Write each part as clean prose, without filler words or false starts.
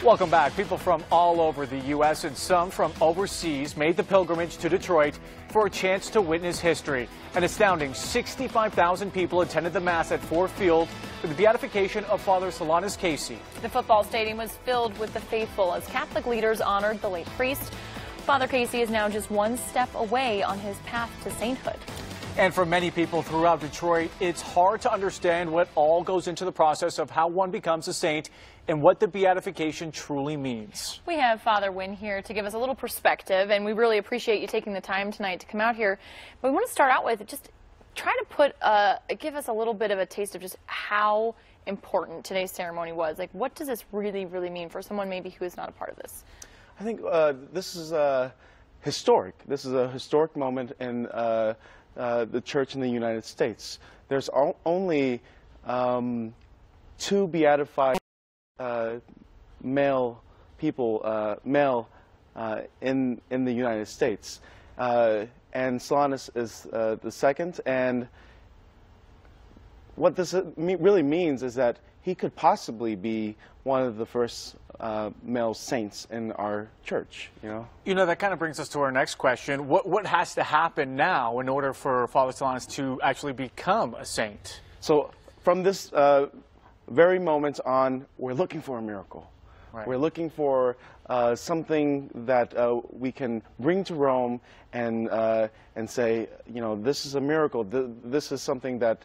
Welcome back. People from all over the U.S. and some from overseas made the pilgrimage to Detroit for a chance to witness history. An astounding 65,000 people attended the Mass at Ford Field for the beatification of Father Solanus Casey. The football stadium was filled with the faithful as Catholic leaders honored the late priest. Father Casey is now just one step away on his path to sainthood. And for many people throughout Detroit, it's hard to understand what all goes into the process of how one becomes a saint and what the beatification truly means. We have Father Wynn here to give us a little perspective, and we really appreciate you taking the time tonight to come out here. But we want to start out with just try to give us a little bit of a taste of just how important today's ceremony was. Like, what does this really, really mean for someone maybe who is not a part of this? I think this is historic. This is a historic moment in the Church in the United States. There's only two beatified male people, in the United States, and Solanus is the second. And what this really means is that he could possibly be one of the first male saints in our church, you know? You know, that kind of brings us to our next question. What has to happen now in order for Father Solanus to actually become a saint? So from this very moment on, we're looking for a miracle. Right. We're looking for something that we can bring to Rome and say, you know, this is a miracle. This is something that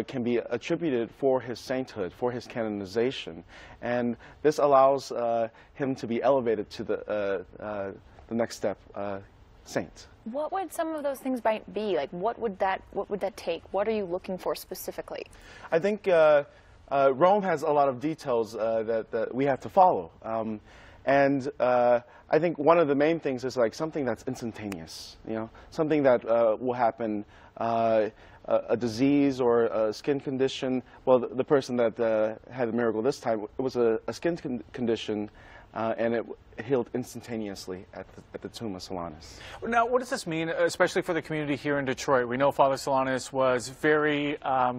can be attributed for his sainthood, for his canonization. And this allows him to be elevated to the next step, saint. What would some of those things might be? Like, what would that take? What are you looking for specifically? I think Rome has a lot of details that we have to follow. And I think one of the main things is like something that's instantaneous, you know, something that will happen, a disease or a skin condition. Well, the person that had the miracle this time, it was a skin condition, and it healed instantaneously at the tomb of Solanus. Now, what does this mean, especially for the community here in Detroit? We know Father Solanus was very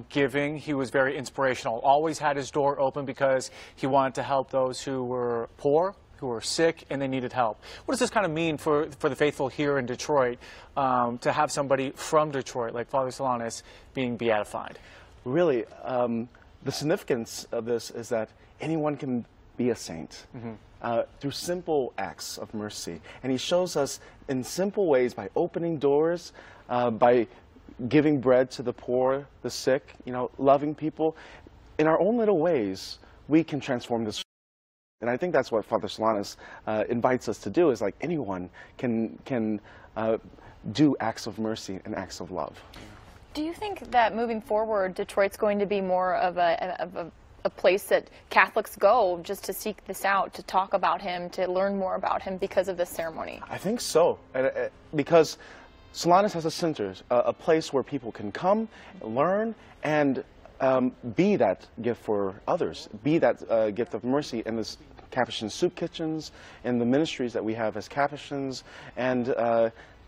giving. He was very inspirational. Always had his door open because he wanted to help those who were poor, who were sick, and they needed help. What does this kind of mean for the faithful here in Detroit to have somebody from Detroit, like Father Solanus, being beatified? Really, the significance of this is that anyone can be a saint. Through simple acts of mercy. And he shows us in simple ways by opening doors, by giving bread to the poor, the sick, you know, loving people. In our own little ways, we can transform this. And I think that's what Father Solanus invites us to do, is like anyone can do acts of mercy and acts of love. Do you think that moving forward, Detroit's going to be more of a place that Catholics go just to seek this out, to talk about him, to learn more about him because of this ceremony? I think so, because Solanus has a center, a place where people can come, learn, and be that gift for others, be that gift of mercy in this Capuchin soup kitchens, in the ministries that we have as Capuchins, and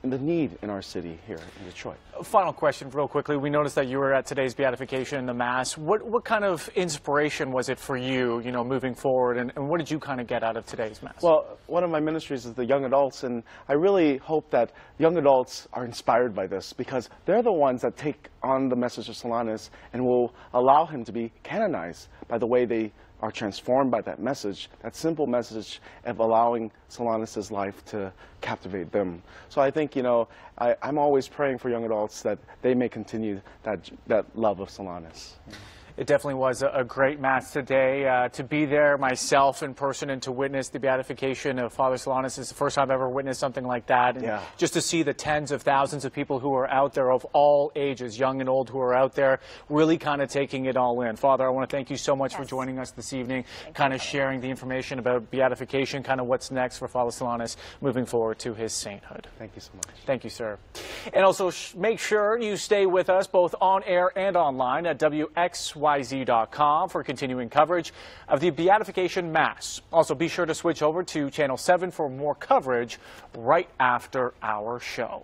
the need in our city here in Detroit. Final question real quickly. We noticed that you were at today's beatification in the Mass. What kind of inspiration was it for you, you know, moving forward, and what did you kind of get out of today's Mass? Well, one of my ministries is the young adults, and I really hope that young adults are inspired by this, because they're the ones that take on the message of Solanus and will allow him to be canonized by the way they are transformed by that message, that simple message of allowing Solanus' life to captivate them. So I think, you know, I'm always praying for young adults that they may continue that love of Solanus. It definitely was a great Mass today. To be there myself in person and to witness the beatification of Father Solanus is the first time I've ever witnessed something like that. And yeah. Just to see the tens of thousands of people who are out there of all ages, young and old, who are out there really kind of taking it all in. Father, I want to thank you so much for joining us this evening, kind of sharing the information about beatification, kind of what's next for Father Solanus moving forward to his sainthood. Thank you so much. Thank you, sir. And also make sure you stay with us both on air and online at WXYZ.com for continuing coverage of the Beatification Mass. Also, be sure to switch over to Channel 7 for more coverage right after our show.